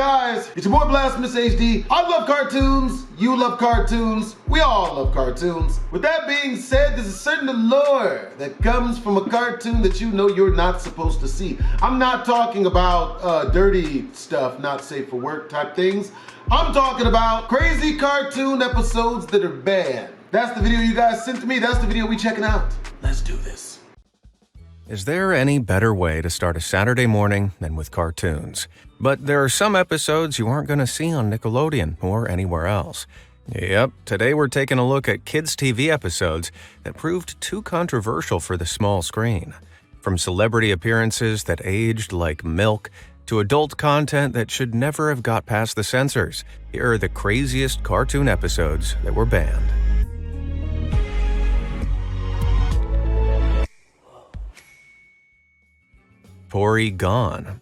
guys? It's your boy BlastphamousHD. I love cartoons. You love cartoons. We all love cartoons. With that being said, there's a certain allure that comes from a cartoon that you know you're not supposed to see. I'm not talking about dirty stuff, not safe for work type things. I'm talking about crazy cartoon episodes that are bad. That's the video you guys sent to me. That's the video we checking out. Let's do this. Is there any better way to start a Saturday morning than with cartoons? But there are some episodes you aren't going to see on Nickelodeon or anywhere else. Yep, today we're taking a look at kids' TV episodes that proved too controversial for the small screen. From celebrity appearances that aged like milk, to adult content that should never have got past the censors, here are the craziest cartoon episodes that were banned. Porygon.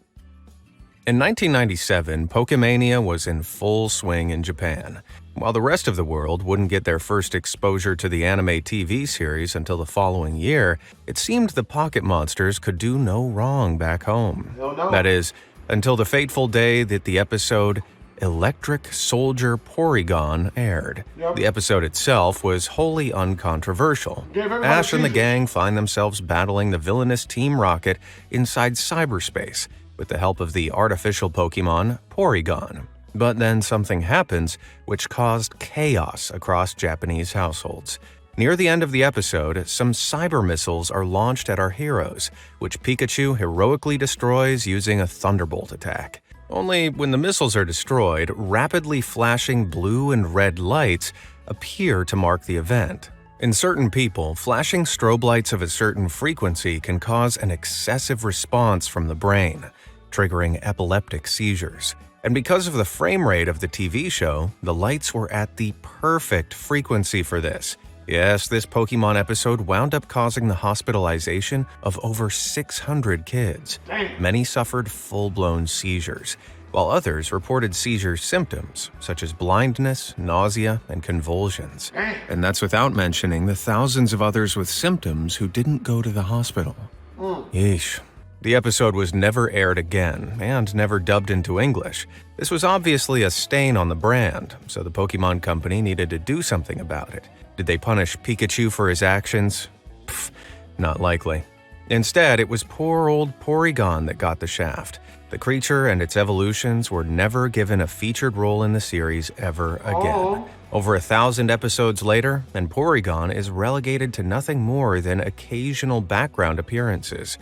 In 1997, Pokemania was in full swing in Japan. While the rest of the world wouldn't get their first exposure to the anime TV series until the following year, it seemed the Pocket Monsters could do no wrong back home. That is, until the fateful day that the episode Electric Soldier Porygon aired. The episode itself was wholly uncontroversial. Ash and the gang find themselves battling the villainous Team Rocket inside cyberspace with the help of the artificial Pokemon Porygon. But then something happens which caused chaos across Japanese households. Near the end of the episode, some cyber missiles are launched at our heroes, which Pikachu heroically destroys using a thunderbolt attack. Only when the missiles are destroyed, rapidly flashing blue and red lights appear to mark the event. In certain people, flashing strobe lights of a certain frequency can cause an excessive response from the brain, triggering epileptic seizures. And because of the frame rate of the TV show, the lights were at the perfect frequency for this. Yes, this Pokemon episode wound up causing the hospitalization of over 600 kids. Many suffered full-blown seizures, while others reported seizure symptoms such as blindness, nausea, and convulsions. And that's without mentioning the thousands of others with symptoms who didn't go to the hospital. Yeesh. The episode was never aired again and never dubbed into English. This was obviously a stain on the brand, so the Pokemon Company needed to do something about it. Did they punish Pikachu for his actions? Pfft, not likely. Instead, it was poor old Porygon that got the shaft. The creature and its evolutions were never given a featured role in the series ever again. Over 1,000 episodes later, and Porygon is relegated to nothing more than occasional background appearances,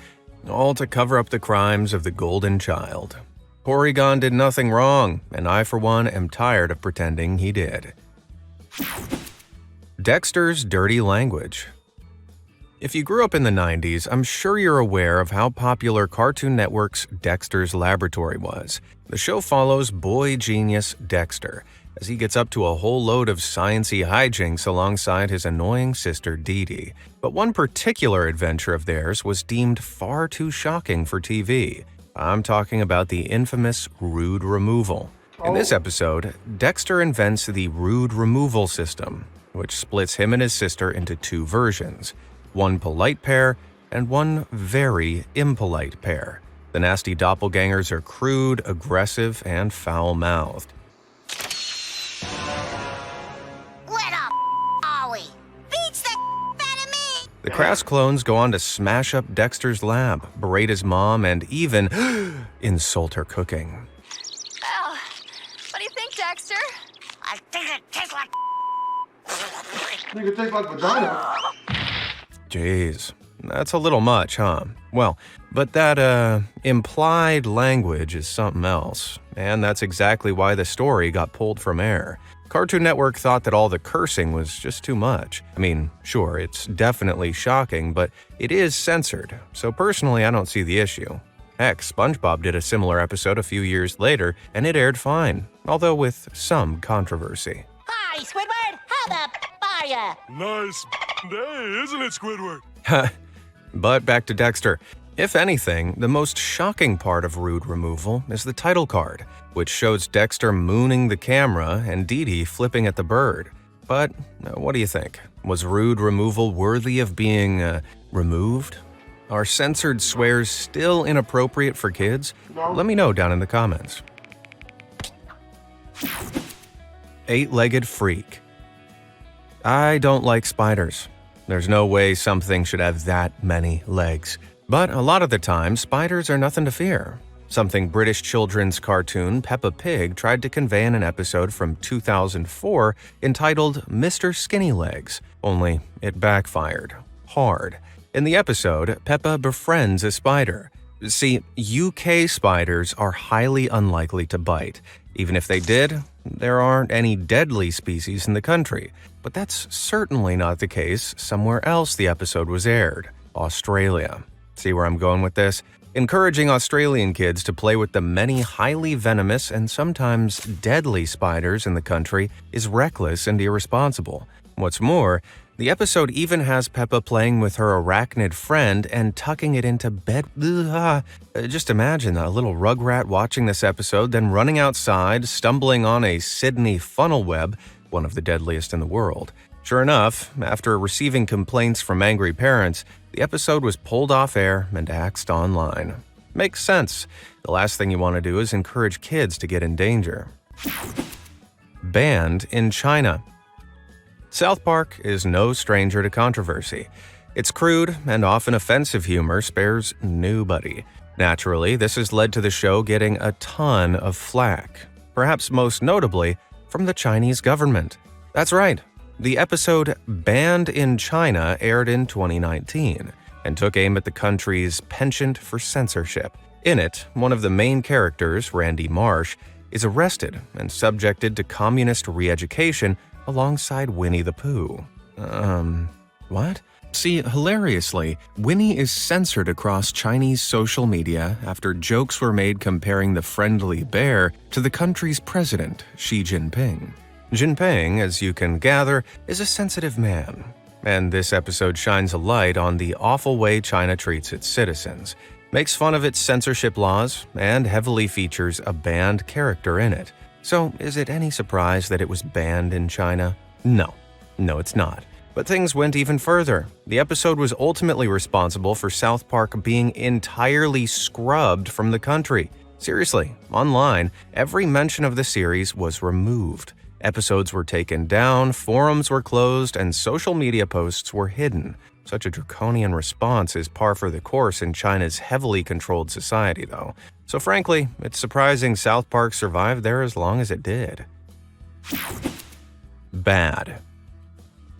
all to cover up the crimes of the Golden Child. Porygon did nothing wrong, and I for one am tired of pretending he did. Dexter's dirty language. If you grew up in the 90s, I'm sure you're aware of how popular Cartoon Network's Dexter's Laboratory was. The show follows boy genius Dexter, as he gets up to a whole load of science-y hijinks alongside his annoying sister Dee Dee. But one particular adventure of theirs was deemed far too shocking for TV. I'm talking about the infamous Rude Removal. In this episode, Dexter invents the Rude Removal system, which splits him and his sister into two versions, one polite pair and one very impolite pair. The nasty doppelgangers are crude, aggressive, and foul-mouthed. Where the are we? Beats the out of me! The crass clones go on to smash up Dexter's lab, berate his mom, and even insult her cooking. Well, what do you think, Dexter? I think it tastes like I think it tastes like vagina. Jeez, that's a little much, huh? Well, but that, implied language is something else, and that's exactly why the story got pulled from air. Cartoon Network thought that all the cursing was just too much. I mean, sure, it's definitely shocking, but it is censored, so personally I don't see the issue. Heck, SpongeBob did a similar episode a few years later, and it aired fine, although with some controversy. Hi, Squidward! How the are ya? Nice day, isn't it, Squidward? But back to Dexter. If anything, the most shocking part of Rude Removal is the title card, which shows Dexter mooning the camera and Dee Dee flipping at the bird. But what do you think? Was Rude Removal worthy of being, removed? Are censored swears still inappropriate for kids? No. Let me know down in the comments. Eight-legged freak. I don't like spiders. There's no way something should have that many legs. But a lot of the time, spiders are nothing to fear. Something British children's cartoon Peppa Pig tried to convey in an episode from 2004 entitled Mr. Skinny Legs, only it backfired. Hard. In the episode, Peppa befriends a spider. See, UK spiders are highly unlikely to bite. Even if they did, there aren't any deadly species in the country. But that's certainly not the case somewhere else the episode was aired, Australia. See where I'm going with this? Encouraging Australian kids to play with the many highly venomous and sometimes deadly spiders in the country is reckless and irresponsible. What's more, the episode even has Peppa playing with her arachnid friend and tucking it into bed. Just imagine a little rugrat watching this episode, then running outside, stumbling on a Sydney funnel web, one of the deadliest in the world. Sure enough, after receiving complaints from angry parents, the episode was pulled off air and axed online. Makes sense. The last thing you want to do is encourage kids to get in danger. Banned in China. South Park is no stranger to controversy. Its crude and often offensive humor spares nobody. Naturally, this has led to the show getting a ton of flack, perhaps most notably from the Chinese government. That's right. The episode Banned in China aired in 2019 and took aim at the country's penchant for censorship. In it, one of the main characters, Randy Marsh, is arrested and subjected to communist re-education alongside Winnie the Pooh. What? See, hilariously, Winnie is censored across Chinese social media after jokes were made comparing the friendly bear to the country's president, Xi Jinping. Jinping, as you can gather, is a sensitive man, and this episode shines a light on the awful way China treats its citizens, makes fun of its censorship laws, and heavily features a banned character in it. So, is it any surprise that it was banned in China? No, it's not. But things went even further. The episode was ultimately responsible for South Park being entirely scrubbed from the country. Seriously, online, every mention of the series was removed. Episodes were taken down, forums were closed, and social media posts were hidden. Such a draconian response is par for the course in China's heavily controlled society, though. So frankly, it's surprising South Park survived there as long as it did. Bad.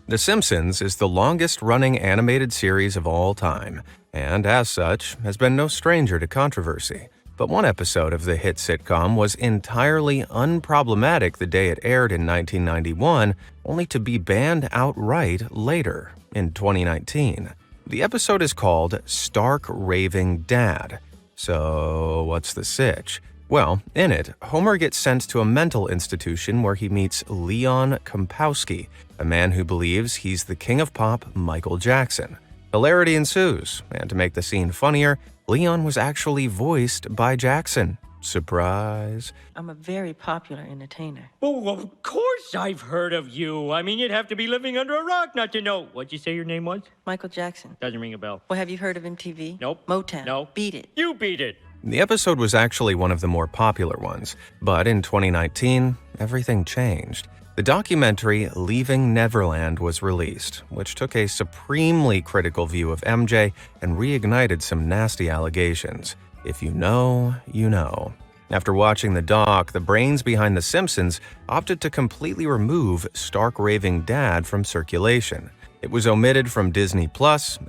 The Simpsons is the longest-running animated series of all time, and as such, has been no stranger to controversy. But one episode of the hit sitcom was entirely unproblematic the day it aired in 1991, only to be banned outright later, in 2019. The episode is called Stark Raving Dad. So, what's the sitch? Well, in it, Homer gets sent to a mental institution where he meets Leon Kompowski, a man who believes he's the king of pop, Michael Jackson. Hilarity ensues, and to make the scene funnier, Leon was actually voiced by Jackson. Surprise. I'm a very popular entertainer. Oh, of course I've heard of you. I mean, you'd have to be living under a rock not to know. What'd you say your name was? Michael Jackson. Doesn't ring a bell. Well, have you heard of MTV? Nope. Motown? No. Beat It. You beat it. The episode was actually one of the more popular ones, but in 2019, everything changed. The documentary Leaving Neverland was released, which took a supremely critical view of MJ and reignited some nasty allegations. If you know, you know. After watching the doc, the brains behind The Simpsons opted to completely remove Stark Raving Dad from circulation. It was omitted from Disney+,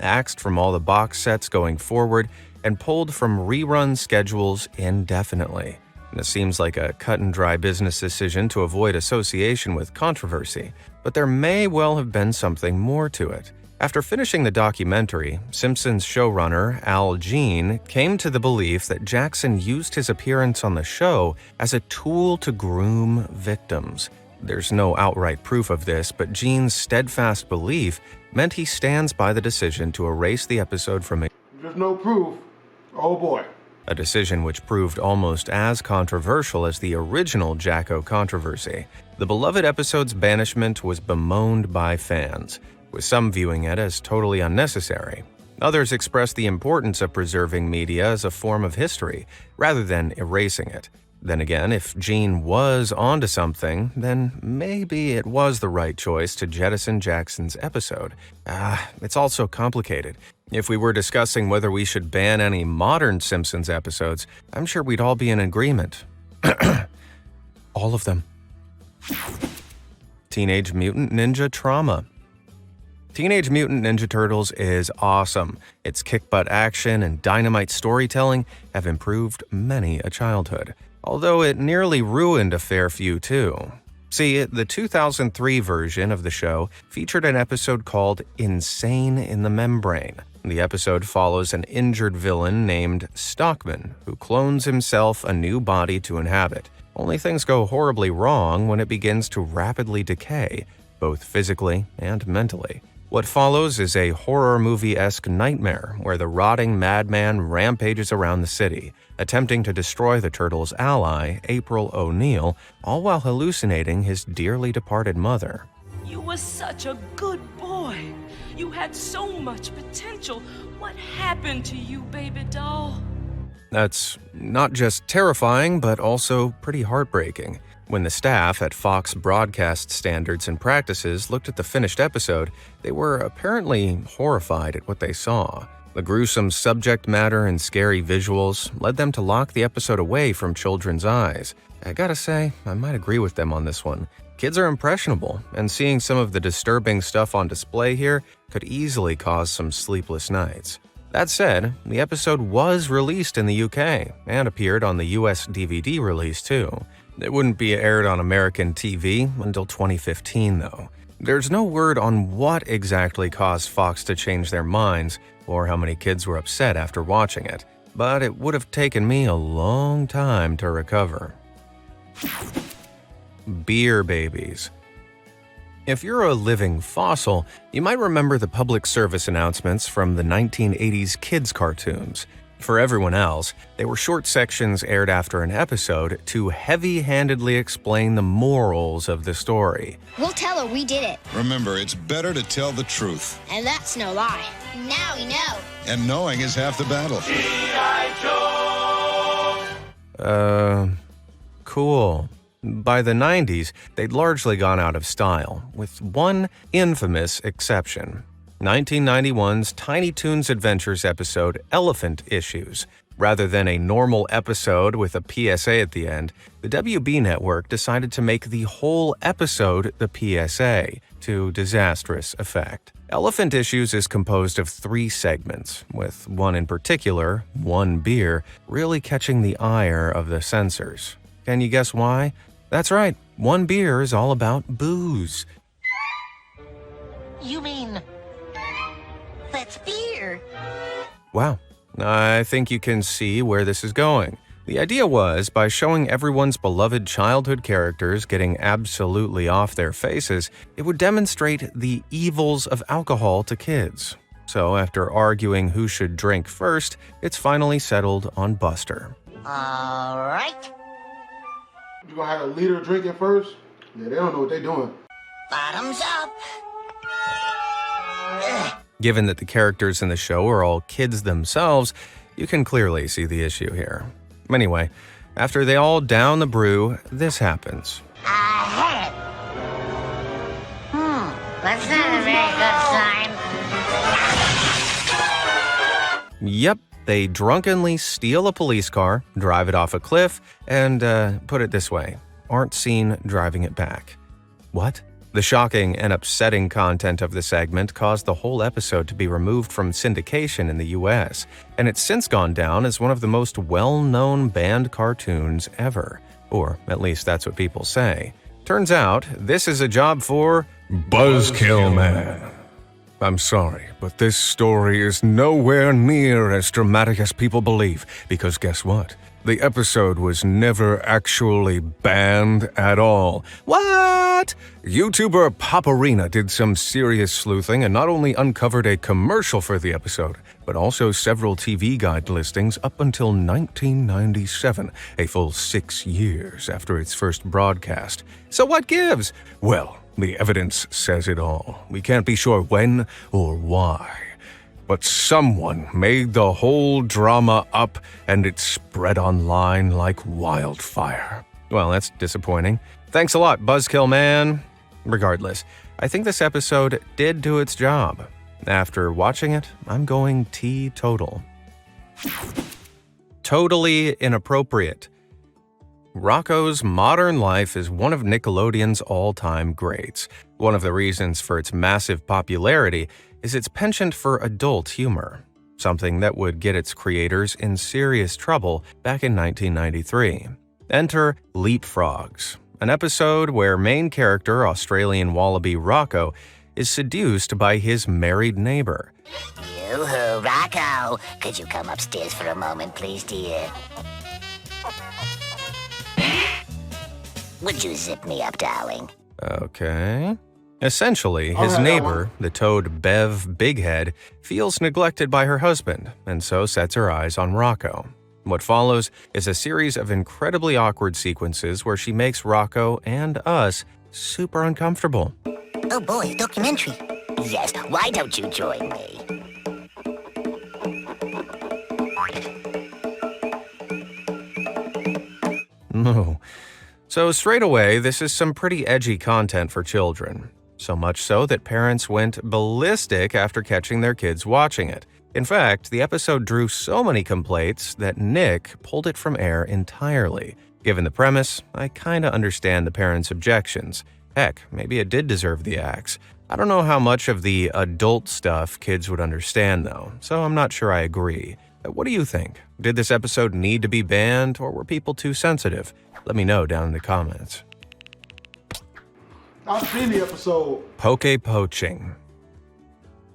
axed from all the box sets going forward, and pulled from rerun schedules indefinitely. This seems like a cut-and-dry business decision to avoid association with controversy, but there may well have been something more to it. After finishing the documentary, Simpsons showrunner Al Jean came to the belief that Jackson used his appearance on the show as a tool to groom victims. There's no outright proof of this, but Jean's steadfast belief meant he stands by the decision to erase the episode from it. There's no proof. Oh boy. A decision which proved almost as controversial as the original Jacko controversy. The beloved episode's banishment was bemoaned by fans, with some viewing it as totally unnecessary. Others expressed the importance of preserving media as a form of history, rather than erasing it. Then again, if Gene was onto something, then maybe it was the right choice to jettison Jackson's episode. It's also complicated. If we were discussing whether we should ban any modern Simpsons episodes, I'm sure we'd all be in agreement. All of them. Teenage Mutant Ninja Trauma. Teenage Mutant Ninja Turtles is awesome. Its kick-butt action and dynamite storytelling have improved many a childhood, although it nearly ruined a fair few too. See, the 2003 version of the show featured an episode called Insane in the Membrane. The episode follows an injured villain named Stockman, who clones himself a new body to inhabit. Only things go horribly wrong when it begins to rapidly decay, both physically and mentally. What follows is a horror movie-esque nightmare where the rotting madman rampages around the city, attempting to destroy the turtle's ally, April O'Neil, all while hallucinating his dearly departed mother. You were such a good boy. You had so much potential. What happened to you, baby doll? That's not just terrifying, but also pretty heartbreaking. When the staff at Fox Broadcast Standards and Practices looked at the finished episode, they were apparently horrified at what they saw. The gruesome subject matter and scary visuals led them to lock the episode away from children's eyes. I gotta say, I might agree with them on this one. Kids are impressionable, and seeing some of the disturbing stuff on display here could easily cause some sleepless nights. That said, the episode was released in the UK and appeared on the US DVD release too. It wouldn't be aired on American TV until 2015 though. There's no word on what exactly caused Fox to change their minds or how many kids were upset after watching it, but it would have taken me a long time to recover. Beer babies. If you're a living fossil, you might remember the public service announcements from the 1980s kids' cartoons. For everyone else, they were short sections aired after an episode to heavy-handedly explain the morals of the story. We'll tell her we did it. Remember, it's better to tell the truth. And that's no lie. Now we know. And knowing is half the battle. Cool. By the 90s, they'd largely gone out of style, with one infamous exception. 1991's Tiny Toons Adventures episode Elephant Issues. Rather than a normal episode with a PSA at the end, the WB network decided to make the whole episode the PSA, to disastrous effect. Elephant Issues is composed of 3 segments, with one in particular, One Beer, really catching the ire of the censors. Can you guess why? That's right, One Beer is all about booze. You mean... that's beer. Wow, I think you can see where this is going. The idea was, by showing everyone's beloved childhood characters getting absolutely off their faces, it would demonstrate the evils of alcohol to kids. So after arguing who should drink first, it's finally settled on Buster. All right. You gonna have a leader drinking first? Yeah, they don't know what they're doing. Bottoms up. Given that the characters in the show are all kids themselves, you can clearly see the issue here. Anyway, after they all down the brew, this happens. I had it. That's not a very good sign. Yep, they drunkenly steal a police car, drive it off a cliff, and, put it this way, aren't seen driving it back. What? The shocking and upsetting content of the segment caused the whole episode to be removed from syndication in the US, and it's since gone down as one of the most well-known banned cartoons ever. Or at least that's what people say. Turns out, this is a job for Buzzkill Man. I'm sorry, but this story is nowhere near as dramatic as people believe, because guess what? The episode was never actually banned at all. What? YouTuber Paparina did some serious sleuthing and not only uncovered a commercial for the episode, but also several TV guide listings up until 1997, a full 6 years after its first broadcast. So what gives? Well, the evidence says it all. We can't be sure when or why. but someone made the whole drama up and it spread online like wildfire. Well, that's disappointing. Thanks a lot, Buzzkill Man. Regardless, I think this episode did do its job. After watching it, I'm going teetotal. Totally inappropriate. Rocko's Modern Life is one of Nickelodeon's all-time greats. One of the reasons for its massive popularity is its penchant for adult humor, something that would get its creators in serious trouble back in 1993. Enter Leapfrogs, an episode where main character Australian wallaby Rocko is seduced by his married neighbor. Yoo-hoo, Rocko. Could you come upstairs for a moment, please, dear? Would you zip me up, darling? Okay. Essentially, his neighbor, the toad Bev Bighead, feels neglected by her husband, and so sets her eyes on Rocko. What follows is a series of incredibly awkward sequences where she makes Rocko and us super uncomfortable. Oh boy, documentary. Yes, why don't you join me? No. So straight away, this is some pretty edgy content for children. So much so that parents went ballistic after catching their kids watching it. In fact, the episode drew so many complaints that Nick pulled it from air entirely. Given the premise, I kinda understand the parents' objections. Heck, maybe it did deserve the axe. I don't know how much of the adult stuff kids would understand though, so I'm not sure I agree. What do you think? Did this episode need to be banned, or were people too sensitive? Let me know down in the comments. I've seen the episode. Poke poaching.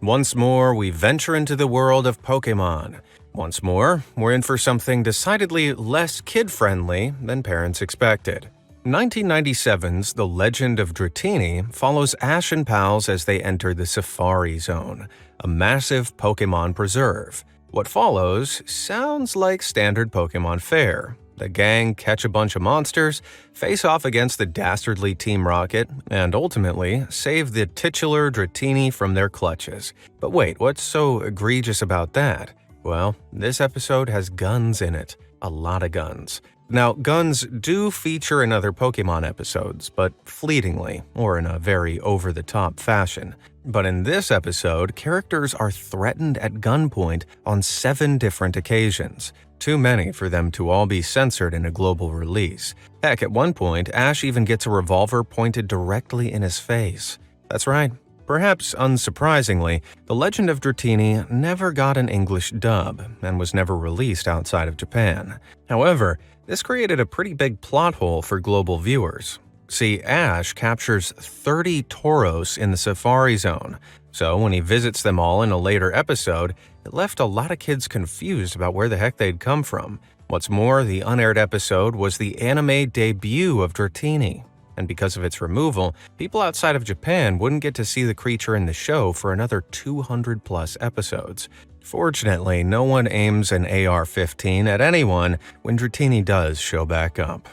Once more, we venture into the world of Pokémon. Once more, we're in for something decidedly less kid-friendly than parents expected. 1997's The Legend of Dratini follows Ash and pals as they enter the Safari Zone, a massive Pokémon preserve. What follows sounds like standard Pokémon fare. The gang catch a bunch of monsters, face off against the dastardly Team Rocket, and ultimately save the titular Dratini from their clutches. But wait, what's so egregious about that? Well, this episode has guns in it. A lot of guns. Now, guns do feature in other Pokémon episodes, but fleetingly, or in a very over-the-top fashion. But in this episode, characters are threatened at gunpoint on 7 different occasions. Too many for them to all be censored in a global release. Heck, at one point, Ash even gets a revolver pointed directly in his face. That's right. Perhaps unsurprisingly, The Legend of Dratini never got an English dub and was never released outside of Japan. However, this created a pretty big plot hole for global viewers. See, Ash captures 30 Tauros in the Safari Zone, so when he visits them all in a later episode, it left a lot of kids confused about where the heck they'd come from. What's more, the unaired episode was the anime debut of Dratini, and because of its removal, people outside of Japan wouldn't get to see the creature in the show for another 200+ episodes. Fortunately, no one aims an AR-15 at anyone when Dratini does show back up.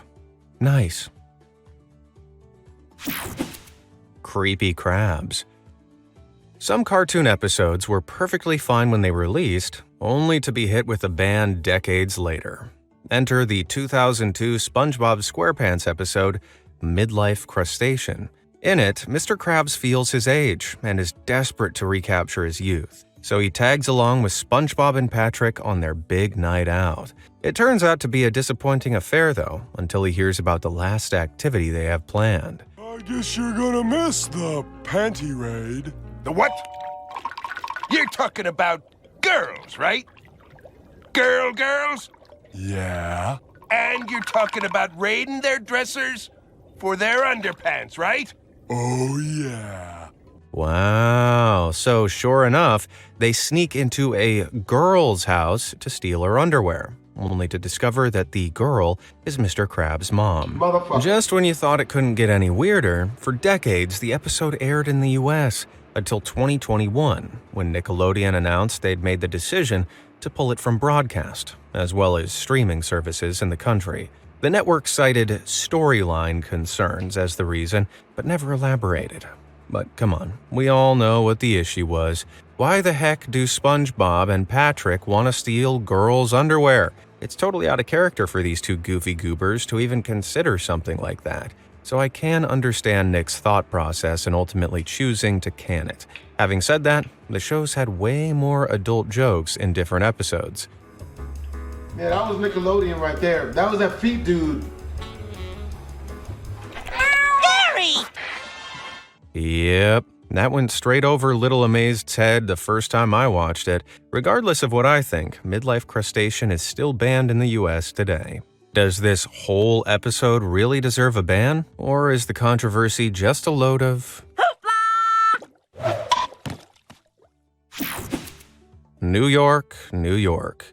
Nice. Creepy crabs. Some cartoon episodes were perfectly fine when they released, only to be hit with a ban decades later. Enter the 2002 SpongeBob SquarePants episode, Midlife Crustacean. In it, Mr. Krabs feels his age and is desperate to recapture his youth. So he tags along with SpongeBob and Patrick on their big night out. It turns out to be a disappointing affair though, until he hears about the last activity they have planned. I guess you're gonna miss the panty raid. The what? You're talking about girls, right? Girls? Yeah. And you're talking about raiding their dressers for their underpants, right? Oh, yeah. Wow, so sure enough, they sneak into a girl's house to steal her underwear, only to discover that the girl is Mr. Krabs' mom. Just when you thought it couldn't get any weirder, for decades the episode aired in the US until 2021, when Nickelodeon announced they'd made the decision to pull it from broadcast, as well as streaming services in the country. The network cited storyline concerns as the reason, but never elaborated. But come on, we all know what the issue was. Why the heck do SpongeBob and Patrick want to steal girls' underwear? It's totally out of character for these two goofy goobers to even consider something like that. So I can understand Nick's thought process in ultimately choosing to can it. Having said that, the show's had way more adult jokes in different episodes. Yeah, that was Nickelodeon right there. That was that feet dude. Gary! Yep, that went straight over Little Amazed's head the first time I watched it. Regardless of what I think, midlife crustacean is still banned in the US today. Does this whole episode really deserve a ban? Or is the controversy just a load of... New York, New York.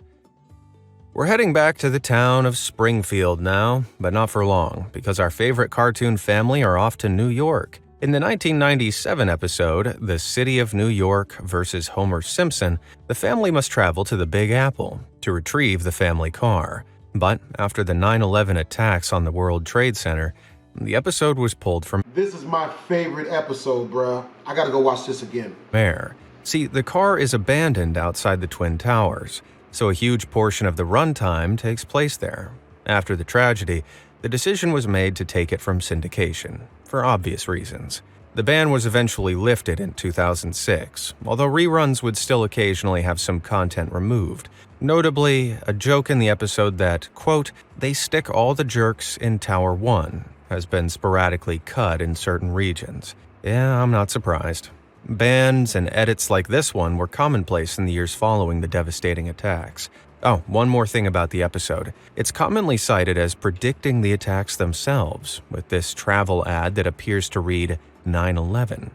We're heading back to the town of Springfield now, but not for long, because our favorite cartoon family are off to New York. In the 1997 episode, The City of New York vs. Homer Simpson, the family must travel to the Big Apple to retrieve the family car. But after the 9/11 attacks on the World Trade Center, the episode was pulled from This is my favorite episode, bruh. I gotta go watch this again. air. See, the car is abandoned outside the Twin Towers, so a huge portion of the runtime takes place there. After the tragedy, the decision was made to take it from syndication, for obvious reasons. The ban was eventually lifted in 2006, although reruns would still occasionally have some content removed. Notably, a joke in the episode that, quote, "they stick all the jerks in Tower 1" has been sporadically cut in certain regions. Yeah, I'm not surprised. Bans and edits like this one were commonplace in the years following the devastating attacks. Oh, one more thing about the episode. It's commonly cited as predicting the attacks themselves, with this travel ad that appears to read 9/11.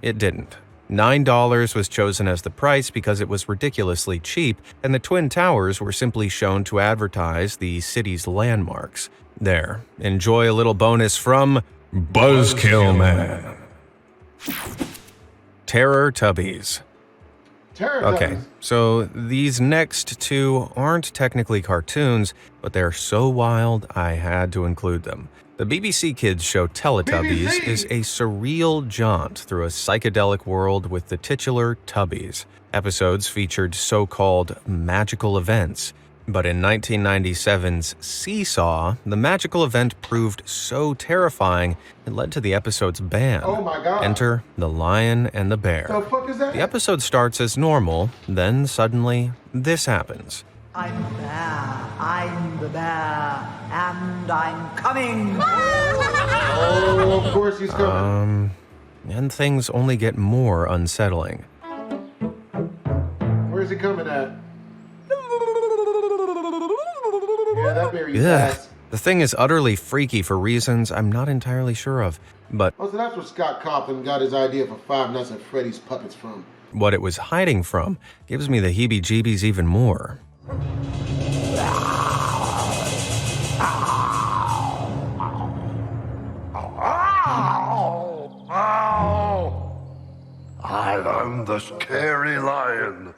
It didn't. $9 was chosen as the price because it was ridiculously cheap, and the Twin Towers were simply shown to advertise the city's landmarks. There, enjoy a little bonus from Buzzkill Man. Teletubbies. Okay, Teletubbies. so these next two aren't technically cartoons, but they're so wild I had to include them. The BBC Kids show Teletubbies BBC. is a surreal jaunt through a psychedelic world with the titular Tubbies. Episodes featured so-called magical events, but in 1997's Seesaw, the magical event proved so terrifying it led to the episode's ban. Oh my God. Enter the Lion and the Bear. The fuck is that? The episode starts as normal, then suddenly this happens. I'm the bear, and I'm coming! Oh, of course he's coming. And things only get more unsettling. Where's he coming at? Yeah, that bear you Ugh. fast. The thing is utterly freaky for reasons I'm not entirely sure of, but Oh, so that's where Scott Cawthon got his idea for Five Nights at Freddy's puppets from. what it was hiding from gives me the heebie-jeebies even more. I am the scary lion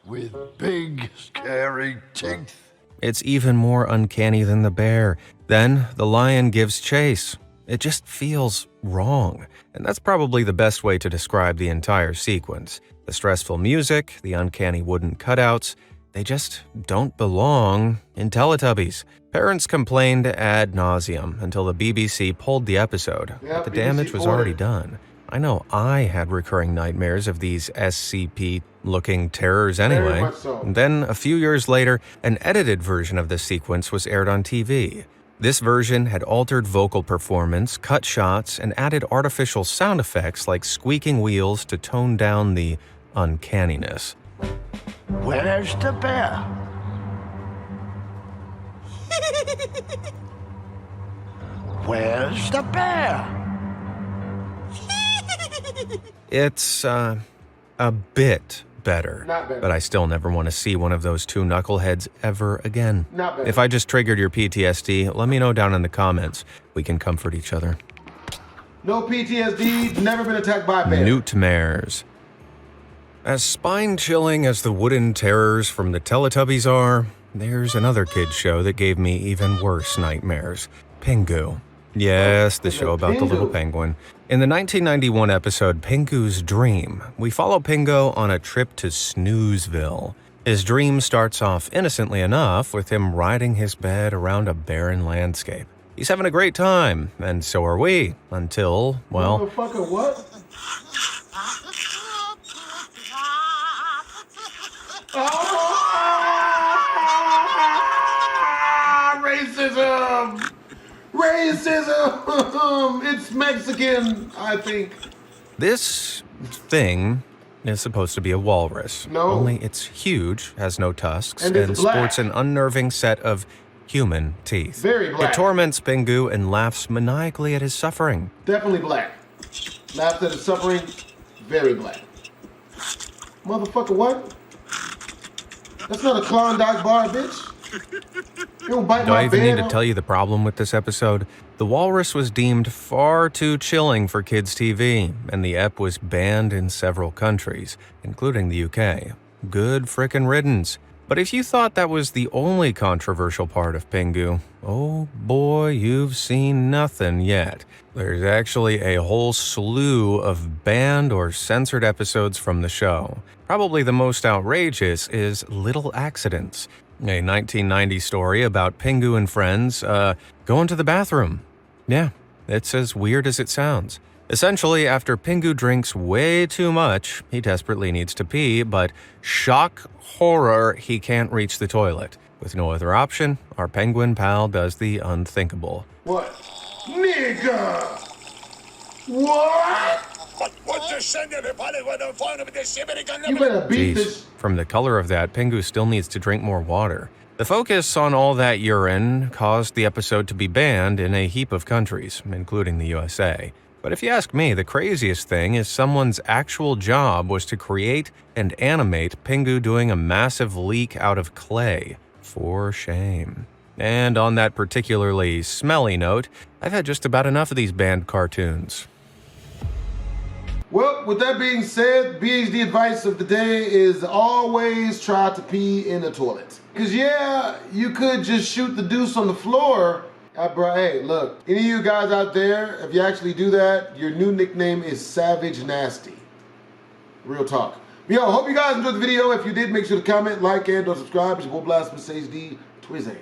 with big, scary teeth. It's even more uncanny than the bear. Then the lion gives chase. It just feels wrong. And that's probably the best way to describe the entire sequence. The stressful music, the uncanny wooden cutouts, they just don't belong in Teletubbies. Parents complained ad nauseum until the BBC pulled the episode, Yeah, but the BBC damage was ordered. already done. I know I had recurring nightmares of these SCP-looking terrors anyway. much so. And then, a few years later, an edited version of this sequence was aired on TV. This version had altered vocal performance, cut shots, and added artificial sound effects like squeaking wheels to tone down the uncanniness. Where's the bear? Where's the bear? It's, a bit better. Not better. But I still never want to see one of those two knuckleheads ever again. Not better. If I just triggered your PTSD, let me know down in the comments. We can comfort each other. No PTSD, never been attacked by a bear. Newtmares. As spine-chilling as the wooden terrors from the Teletubbies are, there's another kids show that gave me even worse nightmares. Pingu. Yes, the show about the little penguin. In the 1991 episode Pingu's Dream, we follow Pingu on a trip to Snoozeville. His dream starts off innocently enough with him riding his bed around a barren landscape. He's having a great time, and so are we, until, well... Motherfucker, what? Racism! Racism! It's Mexican, I think. This thing is supposed to be a walrus. No. Only it's huge, has no tusks, And it's sports an unnerving set of human teeth. Very black. It torments Pingu and laughs maniacally at his suffering. Definitely black. Laughs at his suffering. Very black. Motherfucker, what? That's not a Klondike bar, bitch. You don't bite Do my I even bed need to tell you the problem with this episode? The walrus was deemed far too chilling for kids' TV, and the ep was banned in several countries, including the UK. Good frickin' riddance. But if you thought that was the only controversial part of Pingu, oh boy, you've seen nothing yet. There's actually a whole slew of banned or censored episodes from the show. Probably the most outrageous is Little Accidents, a 1990 story about Pingu and friends going to the bathroom. Yeah, it's as weird as it sounds. Essentially, after Pingu drinks way too much, he desperately needs to pee, but shock horror, he can't reach the toilet. With no other option, our penguin pal does the unthinkable. What? Nigga! What? You better beat this. From the color of that, Pingu still needs to drink more water. The focus on all that urine caused the episode to be banned in a heap of countries, including the USA. But if you ask me, the craziest thing is someone's actual job was to create and animate Pingu doing a massive leak out of clay. For shame. And on that particularly smelly note, I've had just about enough of these banned cartoons. Well, with that being said, BHD advice of the day is always try to pee in the toilet. Because yeah, you could just shoot the deuce on the floor. Bro, hey, look, any of you guys out there, if you actually do that, your new nickname is Savage Nasty. Real talk. Yo, hope you guys enjoyed the video. If you did, make sure to comment, like, and/or subscribe. It's your boy BlastphamousHD. Twizz.